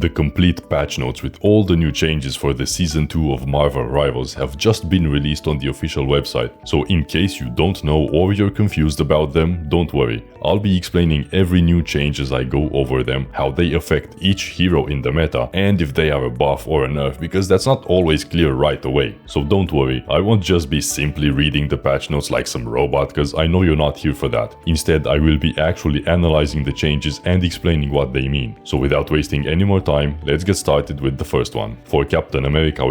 The complete patch notes with all the new changes for the Season 2 of Marvel Rivals have just been released on the official website, so in case you don't know or you're confused about them, don't worry. I'll be explaining every new change as I go over them, how they affect each hero in the meta, and if they are a buff or a nerf, because that's not always clear right away. So don't worry, I won't just be simply reading the patch notes like some robot, because I know you're not here for that. Instead, I will be actually analyzing the changes and explaining what they mean. So without wasting any more time, let's get started with the first one. For Captain America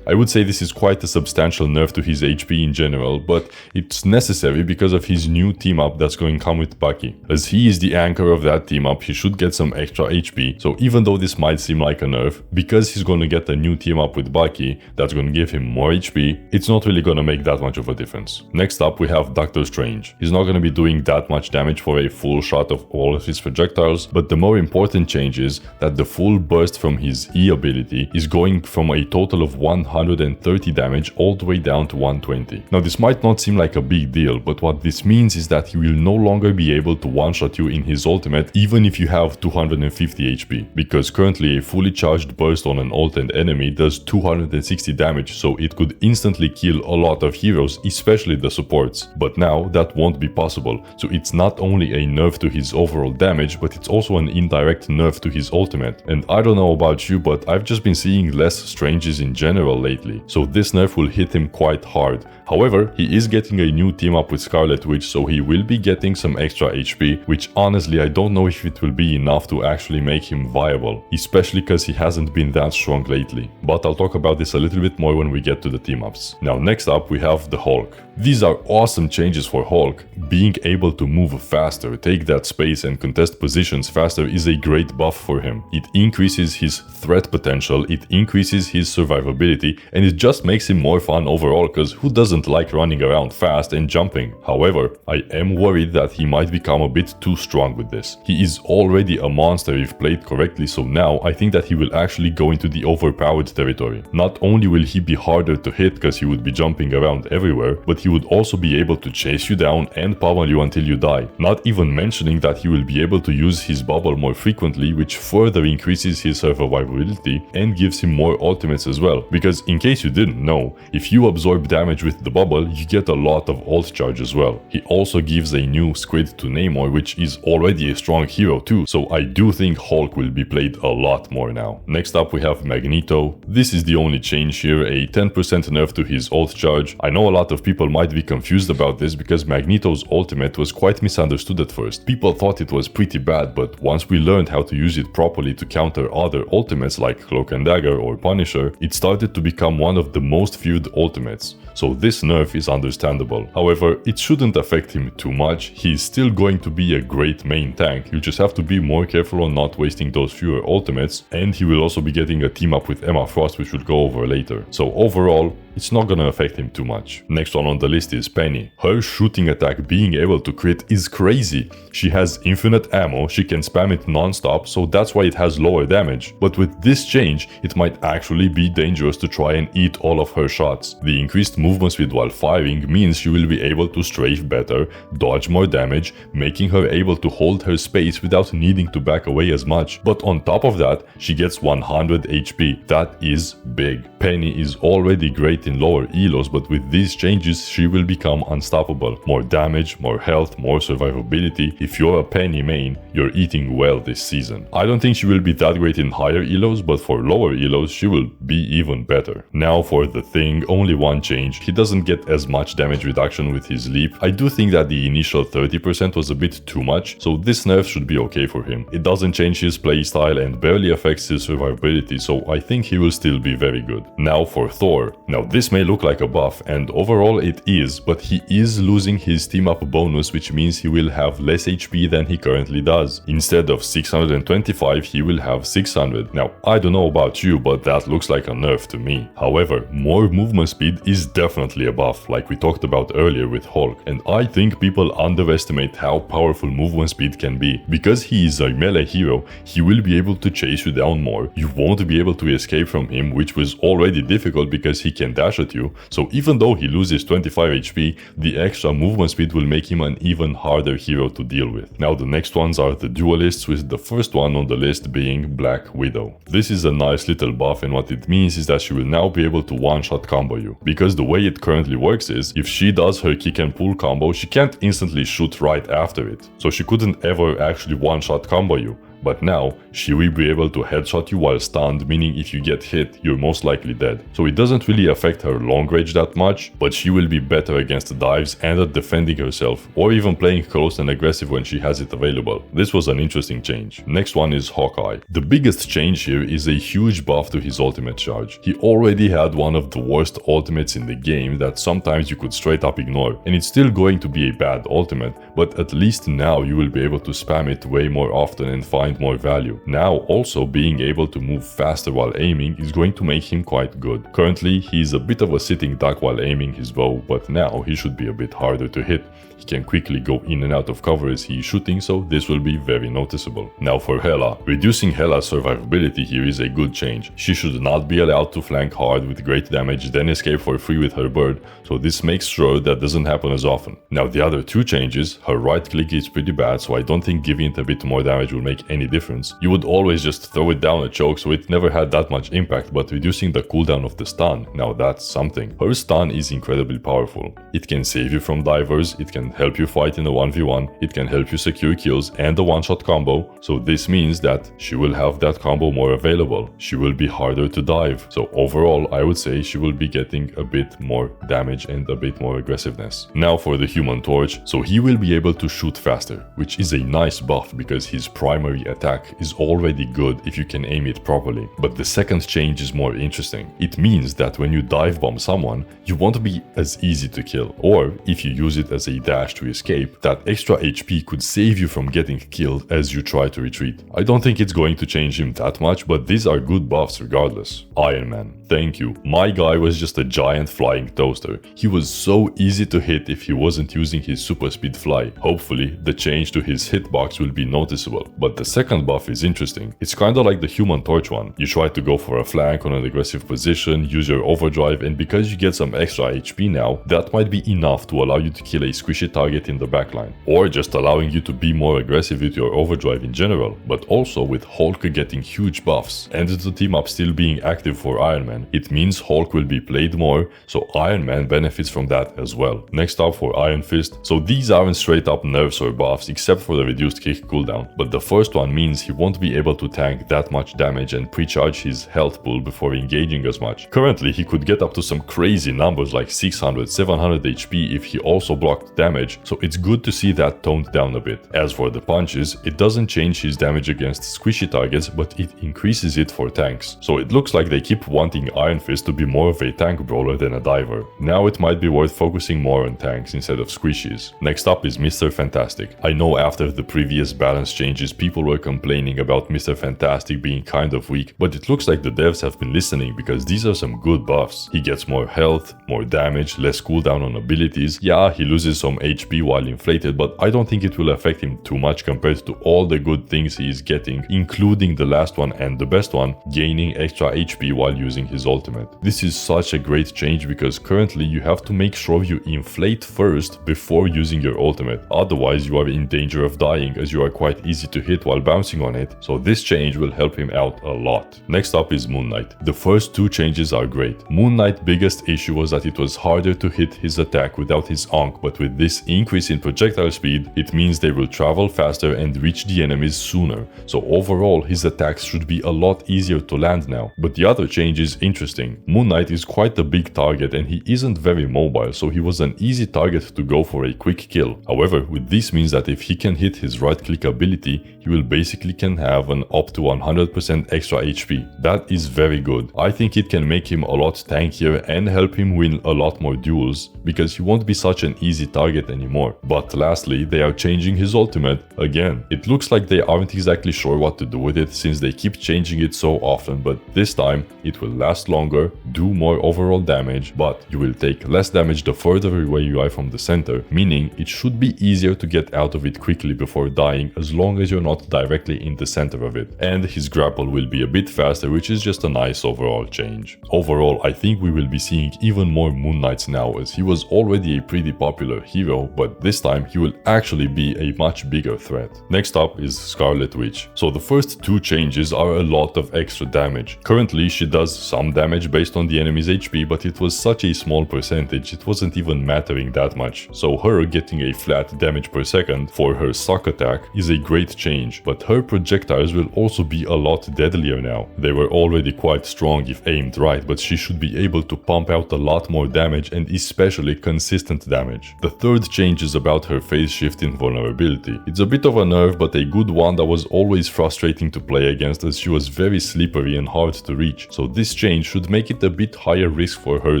I would say this is quite a substantial nerf to his HP in general, but it's necessary because of his new team up that's going to come with Bucky. As he is the anchor of that team up, he should get some extra HP, so even though this might seem like a nerf, because he's going to get a new team up with Bucky that's going to give him more HP, it's not really going to make that much of a difference. Next up we have Doctor Strange. He's not going to be doing that much damage for a full shot of all of his projectiles, but the more important change is that the full burst from his E ability is going from a total of 130 damage all the way down to 120. Now this might not seem like a big deal, but what this means is that he will no longer be able to one-shot you in his ultimate even if you have 250 HP, because currently a fully charged burst on an ulted enemy does 260 damage, so it could instantly kill a lot of heroes, especially the supports. But now that won't be possible, so it's not only a nerf to his overall damage, but it's also an indirect nerf to his ultimate. And I don't know about you, but I've just been seeing less Stranges in general lately, so this nerf will hit him quite hard. However, he is getting a new team up with Scarlet Witch, so he will be getting some extra HP, which honestly I don't know if it will be enough to actually make him viable, especially because he hasn't been that strong lately. But I'll talk about this a little bit more when we get to the team ups. Now next up we have the Hulk. These are awesome changes for Hulk. Being able to move faster, take that space and contest positions faster is a great buff for him. It increases his threat potential, it increases his survivability, and it just makes him more fun overall, because who doesn't like running around fast and jumping? However, I am worried that he might become a bit too strong with this. He is already a monster if played correctly, so now I think that he will actually go into the overpowered territory. Not only will he be harder to hit because he would be jumping around everywhere, but he would also be able to chase you down and pummel you until you die. Not even mentioning that he will be able to use his bubble more frequently, which further increases his survivability and gives him more ultimates as well. Because in case you didn't know, if you absorb damage with the bubble, you get a lot of ult charge as well. He also gives a new squid to Namor, which is already a strong hero too, so I do think Hulk will be played a lot more now. Next up we have Magneto. This is the only change here, a 10% nerf to his ult charge. I know a lot of people might be confused about this because Magneto's ultimate was quite misunderstood at first. People thought it was pretty bad, but once we learned how to use it properly to counter other ultimates like Cloak and Dagger or Punisher, it started to become one of the most viewed ultimates. So this nerf is understandable. However, it shouldn't affect him too much. He's still going to be a great main tank. You just have to be more careful on not wasting those fewer ultimates, and he will also be getting a team up with Emma Frost, which we'll go over later. So overall, it's not gonna affect him too much. Next one on the list is Peni. Her shooting attack being able to crit is crazy. She has infinite ammo, she can spam it non-stop, so that's why it has lower damage. But with this change, it might actually be dangerous to try and eat all of her shots. The increased movement speed while firing means she will be able to strafe better, dodge more damage, making her able to hold her space without needing to back away as much. But on top of that, she gets 100 HP. That is big. Peni is already great in lower elos, but with these changes she will become unstoppable. More damage, more health, more survivability. If you're a Peni main, you're eating well this season. I don't think she will be that great in higher elos, but for lower elos she will be even better. Now for the Thing, only one change. He doesn't get as much damage reduction with his leap. I do think that the initial 30% was a bit too much, so this nerf should be okay for him. It doesn't change his playstyle and barely affects his survivability, so I think he will still be very good. Now for Thor. Now this may look like a buff, and overall it is, but he is losing his team up bonus, which means he will have less HP than he currently does. Instead of 625, he will have 600. Now I don't know about you, but that looks like a nerf to me. However, more movement speed is definitely a buff, like we talked about earlier with Hulk, and I think people underestimate how powerful movement speed can be. Because he is a melee hero, he will be able to chase you down more. You won't be able to escape from him, which was already difficult because he can dash at you, so even though he loses 25 HP, the extra movement speed will make him an even harder hero to deal with. Now the next ones are the duelists, with the first one on the list being Black Widow. This is a nice little buff, and what it means is that she will now be able to one-shot combo you. Because the way it currently works is, if she does her kick and pull combo, she can't instantly shoot right after it. So she couldn't ever actually one-shot combo you. But now, she will be able to headshot you while stunned, meaning if you get hit, you're most likely dead. So it doesn't really affect her long range that much, but she will be better against dives and at defending herself, or even playing close and aggressive when she has it available. This was an interesting change. Next one is Hawkeye. The biggest change here is a huge buff to his ultimate charge. He already had one of the worst ultimates in the game that sometimes you could straight up ignore, and it's still going to be a bad ultimate, but at least now you will be able to spam it way more often and find more value. Now also being able to move faster while aiming is going to make him quite good. Currently he is a bit of a sitting duck while aiming his bow, but now he should be a bit harder to hit. He can quickly go in and out of cover as he is shooting, so this will be very noticeable. Now for Hela. Reducing Hela's survivability here is a good change. She should not be allowed to flank hard with great damage then escape for free with her bird, so this makes sure that doesn't happen as often. Now the other two changes, her right click is pretty bad, so I don't think giving it a bit more damage will make any difference. You would always just throw it down a choke, so it never had that much impact, but reducing the cooldown of the stun, now that's something. Her stun is incredibly powerful. It can save you from divers, it can help you fight in a 1v1, it can help you secure kills and a one-shot combo, so this means that she will have that combo more available. She will be harder to dive, so overall I would say she will be getting a bit more damage and a bit more aggressiveness. Now for the Human Torch, so he will be able to shoot faster, which is a nice buff because his primary attack is already good if you can aim it properly. But the second change is more interesting. It means that when you dive bomb someone, you won't be as easy to kill, or if you use it as a dash to escape, that extra HP could save you from getting killed as you try to retreat. I don't think it's going to change him that much, but these are good buffs regardless. Iron Man. Thank you. My guy was just a giant flying toaster. He was so easy to hit if he wasn't using his super speed fly. Hopefully, the change to his hitbox will be noticeable. But the second buff is interesting. It's kinda like the Human Torch one. You try to go for a flank on an aggressive position, use your overdrive, and because you get some extra HP now, that might be enough to allow you to kill a squishy target in the backline. Or just allowing you to be more aggressive with your overdrive in general. But also with Hulk getting huge buffs, and the team up still being active for Iron Man, it means Hulk will be played more, so Iron Man benefits from that as well. Next up for Iron Fist, so these aren't straight up nerfs or buffs except for the reduced kick cooldown, but the first one means he won't be able to tank that much damage and pre-charge his health pool before engaging as much. Currently he could get up to some crazy numbers like 600, 700 HP if he also blocked damage, so it's good to see that toned down a bit. As for the punches, it doesn't change his damage against squishy targets, but it increases it for tanks. So it looks like they keep wanting Iron Fist to be more of a tank brawler than a diver. Now it might be worth focusing more on tanks instead of squishies. Next up is Mr. Fantastic. I know after the previous balance changes people were complaining about Mr. Fantastic being kind of weak, but it looks like the devs have been listening because these are some good buffs. He gets more health, more damage, less cooldown on abilities. Yeah, he loses some HP while inflated, but I don't think it will affect him too much compared to all the good things he is getting, including the last one and the best one, gaining extra HP while using his ultimate. This is such a great change because currently you have to make sure you inflate first before using your ultimate, otherwise you are in danger of dying as you are quite easy to hit while bouncing on it, so this change will help him out a lot. Next up is Moon Knight. The first two changes are great. Moon Knight's biggest issue was that it was harder to hit his attack without his Ankh, but with this increase in projectile speed, it means they will travel faster and reach the enemies sooner, so overall his attacks should be a lot easier to land now. But the other change is interesting. Moon Knight is quite a big target and he isn't very mobile, so he was an easy target to go for a quick kill. However, with this means that if he can hit his right click ability, he will basically can have an up to 100% extra HP. That is very good. I think it can make him a lot tankier and help him win a lot more duels, because he won't be such an easy target target anymore. But lastly, they are changing his ultimate again. It looks like they aren't exactly sure what to do with it since they keep changing it so often, but this time it will last longer, do more overall damage, but you will take less damage the further away you are from the center, meaning it should be easier to get out of it quickly before dying as long as you're not directly in the center of it. And his grapple will be a bit faster, which is just a nice overall change. Overall, I think we will be seeing even more Moon Knights now, as he was already a pretty popular hero, but this time he will actually be a much bigger threat. Next up is Scarlet Witch. So the first two changes are a lot of extra damage. Currently she does some damage based on the enemy's HP, but it was such a small percentage, it wasn't even mattering that much. So her getting a flat damage per second for her suck attack is a great change, but her projectiles will also be a lot deadlier now. They were already quite strong if aimed right, but she should be able to pump out a lot more damage and especially consistent damage. The third change is about her phase shift invulnerability. It's a bit of a nerf, but a good one that was always frustrating to play against as she was very slippery and hard to reach, so this change should make it a bit higher risk for her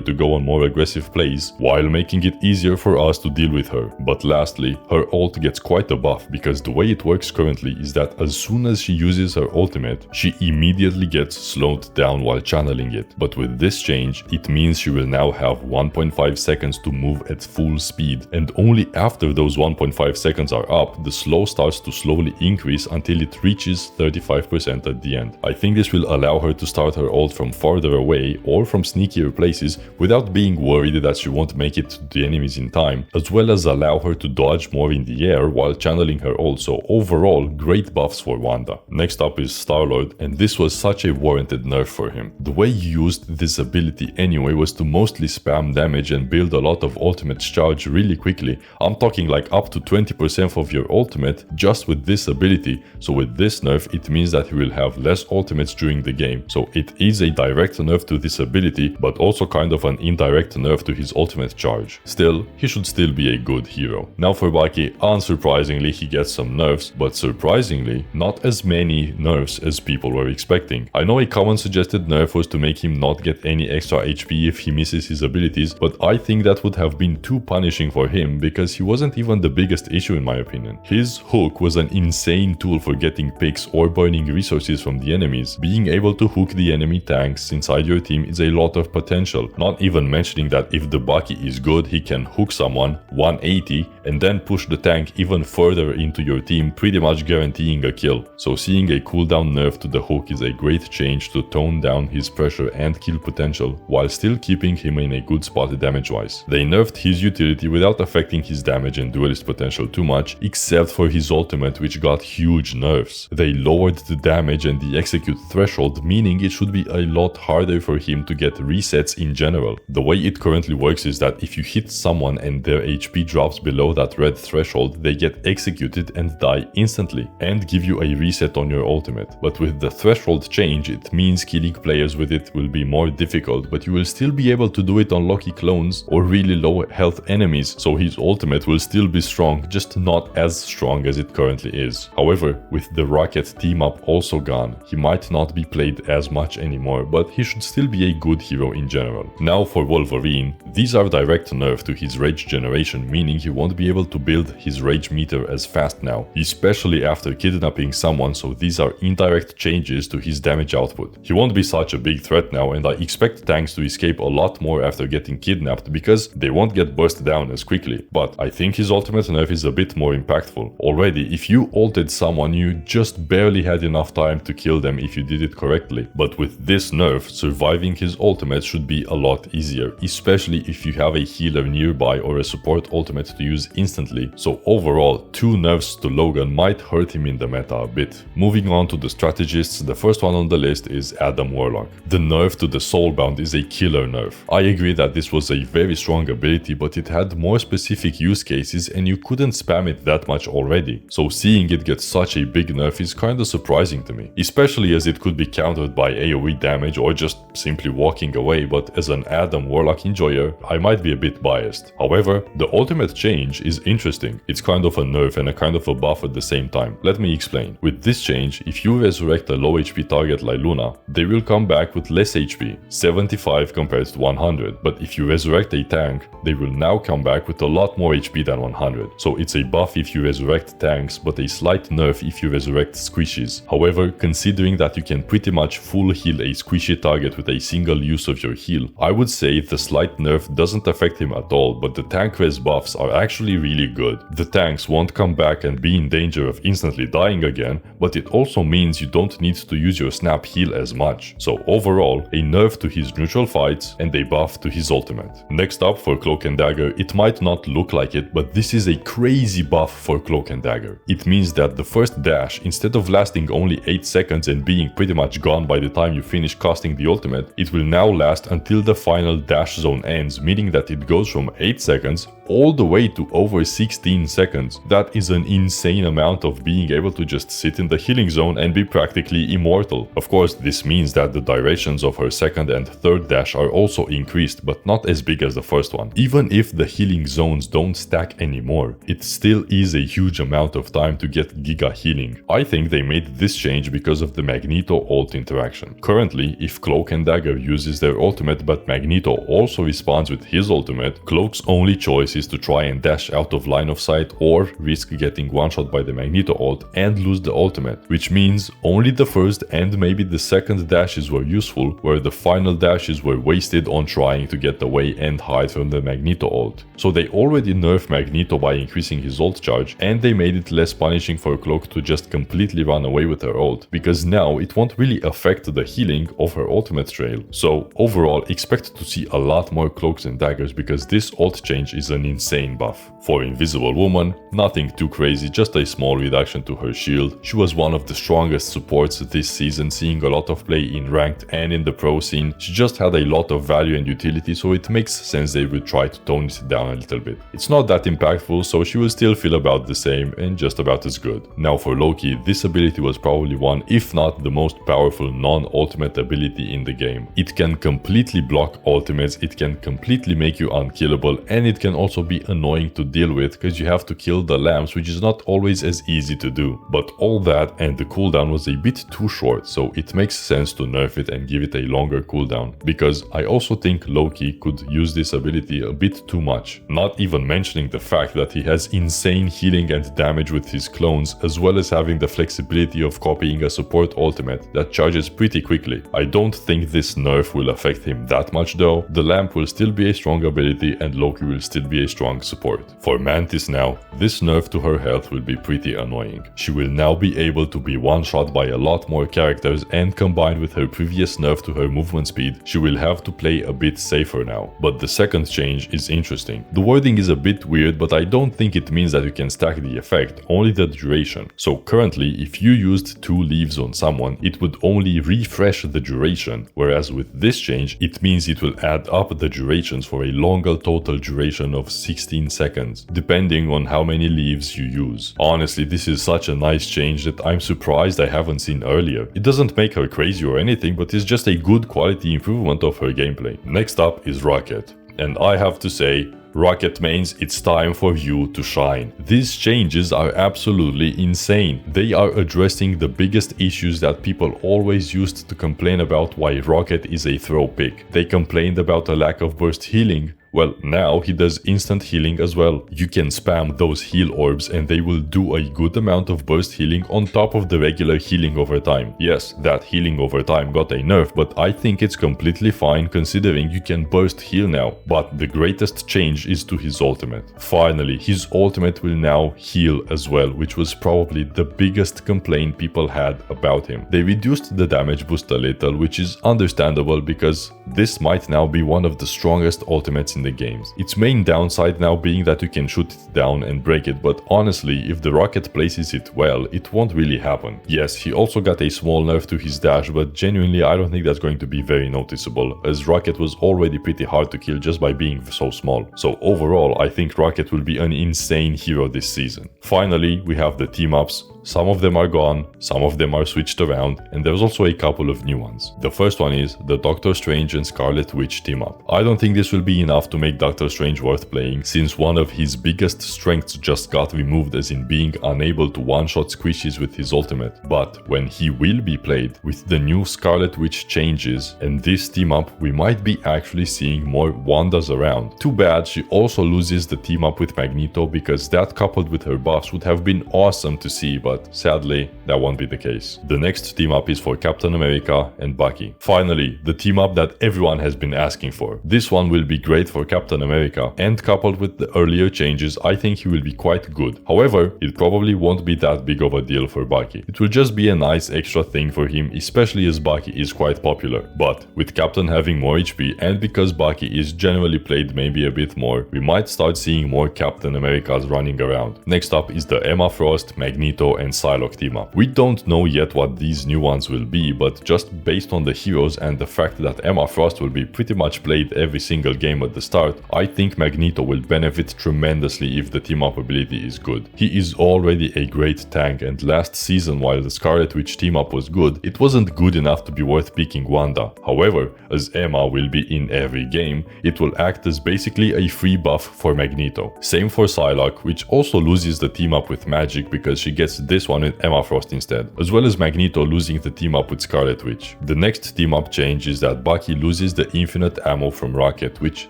to go on more aggressive plays, while making it easier for us to deal with her. But lastly, her ult gets quite a buff, because the way it works currently is that as soon as she uses her ultimate, she immediately gets slowed down while channeling it. But with this change, it means she will now have 1.5 seconds to move at full speed, and only after those 1.5 seconds are up, the slow starts to slowly increase until it reaches 35% at the end. I think this will allow her to start her ult from farther away or from sneakier places without being worried that she won't make it to the enemies in time, as well as allow her to dodge more in the air while channeling her ult, so overall great buffs for Wanda. Next up is Star-Lord, and this was such a warranted nerf for him. The way he used this ability anyway was to mostly spam damage and build a lot of ultimate charge really quickly. I'm talking like up to 20% of your ultimate just with this ability, so with this nerf it means that he will have less ultimates during the game. So it is a direct nerf to this ability, but also kind of an indirect nerf to his ultimate charge. Still, he should still be a good hero. Now for Bucky, unsurprisingly he gets some nerfs, but surprisingly not as many nerfs as people were expecting. I know a common suggested nerf was to make him not get any extra HP if he misses his abilities, but I think that would have been too punishing for him because he wasn't even the biggest issue in my opinion. His hook was an insane tool for getting picks or burning resources from the enemies. Being able to hook the enemy tanks inside your team is a lot of potential, not even mentioning that if the Bucky is good, he can hook someone 180 and then push the tank even further into your team, pretty much guaranteeing a kill. So seeing a cooldown nerf to the hook is a great change to tone down his pressure and kill potential, while still keeping him in a good spot damage wise. They nerfed his utility without affecting his damage and duelist potential too much, except for his ultimate, which got huge nerfs. They lowered the damage and the execute threshold, meaning it should be a lot harder for him to get resets in general. The way it currently works is that if you hit someone and their HP drops below that red threshold, they get executed and die instantly, and give you a reset on your ultimate. But with the threshold change, it means killing players with it will be more difficult, but you will still be able to do it on Loki clones or really low health enemies, so his ultimate will still be strong, just not as strong as it currently is. However, with the Rocket team up also gone, he might not be played as much anymore, but he should still be a good hero in general. Now for Wolverine, these are direct nerf to his rage generation, meaning he won't be able to build his rage meter as fast now, especially after kidnapping someone, so these are indirect changes to his damage output. He won't be such a big threat now, and I expect tanks to escape a lot more after getting kidnapped because they won't get burst down as quickly. But I think his ultimate nerf is a bit more impactful. Already, if you ulted someone, you just barely had enough time to kill them if you did it correctly. But with this nerf, surviving his ultimate should be a lot easier, especially if you have a healer nearby or a support ultimate to use instantly. So overall, two nerfs to Logan might hurt him in the meta a bit. Moving on to the strategists, the first one on the list is Adam Warlock. The nerf to the Soulbound is a killer nerf. I agree that this was a very strong ability, but it had more specific use cases and you couldn't spam it that much already. So seeing it get such a big nerf is kinda surprising to me, especially as it could be countered by AoE damage or just simply walking away, but as an Adam Warlock enjoyer, I might be a bit biased. However, the ultimate change is interesting. It's kind of a nerf and a kind of a buff at the same time. Let me explain. With this change, if you resurrect a low HP target like Luna, they will come back with less HP, 75 compared to 100, but if you resurrect a tank, they will now come back with a lot more HP than 100, so it's a buff if you resurrect tanks, but a slight nerf if you resurrect squishies. However, considering that you can pretty much full heal a squishy target with a single use of your heal, I would say the slight nerf doesn't affect him at all, but the tank res buffs are actually really good. The tanks won't come back and be in danger of instantly dying again, but it also means you don't need to use your snap heal as much. So overall, a nerf to his neutral fights and a buff to his ultimate. Next up for Cloak and Dagger, it might not look like it, but this is a crazy buff for Cloak and Dagger. It means that the first dash, instead of lasting only 8 seconds and being pretty much gone by the time you finish casting the ultimate, it will now last until the final dash zone ends, meaning that it goes from 8 seconds all the way to over 16 seconds. That is an insane amount of being able to just sit in the healing zone and be practically immortal. Of course, this means that the durations of her second and third dash are also increased, but not as big as the first one. Even if the healing zones don't stack anymore, it still is a huge amount of time to get giga healing. I think they made this change because of the Magneto ult interaction. Currently, if Cloak and Dagger uses their ultimate but Magneto also responds with his ultimate, Cloak's only choice is to try and dash out of line of sight or risk getting one-shot by the Magneto ult and lose the ultimate, which means only the first and maybe the second dashes were useful, where the final dashes were wasted on trying to get away and hide from the Magneto ult. So they already nerfed Magneto by increasing his ult charge, and they made it less punishing for Cloak to just completely run away with her ult, because now it won't really affect the healing of her ultimate trail. So overall, expect to see a lot more Cloaks and Daggers, because this ult change is an insane buff. For Invisible Woman, nothing too crazy, just a small reduction to her shield. She was one of the strongest supports this season, seeing a lot of play in ranked and in the pro scene. She just had a lot of value and utility, so it makes sense they would try to tone it down a little bit. It's not that impactful, so she will still feel about the same and just about as good. Now for Loki, this ability was probably one, if not the most powerful non-ultimate ability in the game. It can completely block ultimates, it can completely make you unkillable, and it can also be annoying to deal with because you have to kill the lamps, which is not always as easy to do. But all that and the cooldown was a bit too short, so it makes sense to nerf it and give it a longer cooldown, because I also think Loki could use this ability a bit too much. Not even mentioning the fact that he has insane healing and damage with his clones, as well as having the flexibility of copying a support ultimate that charges pretty quickly. I don't think this nerf will affect him that much though. The lamp will still be a strong ability and Loki will still be a strong support. For Mantis now, this nerf to her health will be pretty annoying. She will now be able to be one-shot by a lot more characters, and combined with her previous nerf to her movement speed, she will have to play a bit safer now. But the second change is interesting. The wording is a bit weird, but I don't think it means that you can stack the effect, only the duration. So currently, if you used 2 leaves on someone, it would only refresh the duration, whereas with this change, it means it will add up the durations for a longer total duration of 16 seconds, depending on how many leaves you use. Honestly, this is such a nice change that I'm surprised I haven't seen earlier. It doesn't make her crazy or anything, but it's just a good quality improvement of her gameplay. Next up is Rocket, and I have to say, Rocket mains, it's time for you to shine. These changes are absolutely insane. They are addressing the biggest issues that people always used to complain about why Rocket is a throw pick. They complained about a lack of burst healing. Well, now he does instant healing as well. You can spam those heal orbs and they will do a good amount of burst healing on top of the regular healing over time. Yes, that healing over time got a nerf, but I think it's completely fine considering you can burst heal now. But the greatest change is to his ultimate. Finally, his ultimate will now heal as well, which was probably the biggest complaint people had about him. They reduced the damage boost a little, which is understandable because this might now be one of the strongest ultimates in the games. Its main downside now being that you can shoot it down and break it, but honestly, if the Rocket places it well, it won't really happen. Yes, he also got a small nerf to his dash, but genuinely I don't think that's going to be very noticeable, as Rocket was already pretty hard to kill just by being so small. So overall, I think Rocket will be an insane hero this season. Finally, we have the team-ups. Some of them are gone, some of them are switched around, and there's also a couple of new ones. The first one is the Doctor Strange and Scarlet Witch team up. I don't think this will be enough to make Doctor Strange worth playing, since one of his biggest strengths just got removed, as in being unable to one-shot squishies with his ultimate. But when he will be played with the new Scarlet Witch changes and this team up, we might be actually seeing more Wandas around. Too bad she also loses the team up with Magneto, because that coupled with her buffs would have been awesome to see, but sadly that won't be the case. The next team up is for Captain America and Bucky. Finally, the team up that everyone has been asking for. This one will be great for Captain America, and coupled with the earlier changes, I think he will be quite good. However, it probably won't be that big of a deal for Bucky. It will just be a nice extra thing for him, especially as Bucky is quite popular. But with Captain having more HP, and because Bucky is generally played maybe a bit more, we might start seeing more Captain Americas running around. Next up is the Emma Frost, Magneto and Psylocke team up. We don't know yet what these new ones will be, but just based on the heroes and the fact that Emma Frost will be pretty much played every single game at the start, I think Magneto will benefit tremendously if the team up ability is good. He is already a great tank, and last season while the Scarlet Witch team up was good, it wasn't good enough to be worth picking Wanda. However, as Emma will be in every game, it will act as basically a free buff for Magneto. Same for Psylocke, which also loses the team up with Magic because she gets this one with Emma Frost instead, as well as Magneto losing the team up with Scarlet Witch. The next team up change is that Bucky loses the infinite ammo from Rocket, which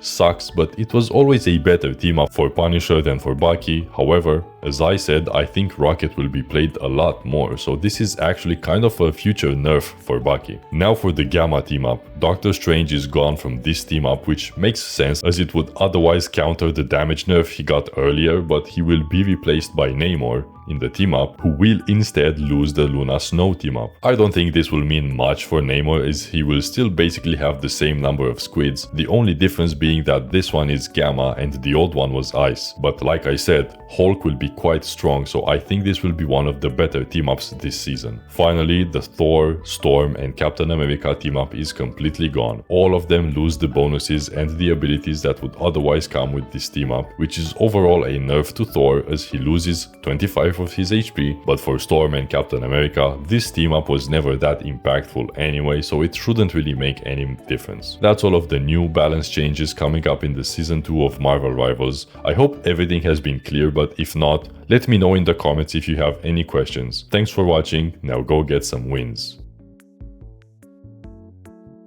sucks, but it was always a better team up for Punisher than for Bucky. However, as I said, I think Rocket will be played a lot more, so this is actually kind of a future nerf for Bucky. Now for the Gamma team up. Doctor Strange is gone from this team up, which makes sense as it would otherwise counter the damage nerf he got earlier, but he will be replaced by Namor in the team up, who will instead lose the Luna Snow team up. I don't think this will mean much for Namor, as he will still basically have the same number of squids, the only difference being that this one is Gamma and the old one was Ice. But like I said, Hulk will be quite strong, so I think this will be one of the better team ups this season. Finally, the Thor, Storm and Captain America team up is completely gone. All of them lose the bonuses and the abilities that would otherwise come with this team up, which is overall a nerf to Thor, as he loses 25 of his HP, but for Storm and Captain America, this team up was never that impactful anyway, so it shouldn't really make any difference. That's all of the new balance changes coming up in the season 2 of Marvel Rivals. I hope everything has been clear, but if not, let me know in the comments if you have any questions. Thanks for watching, now go get some wins.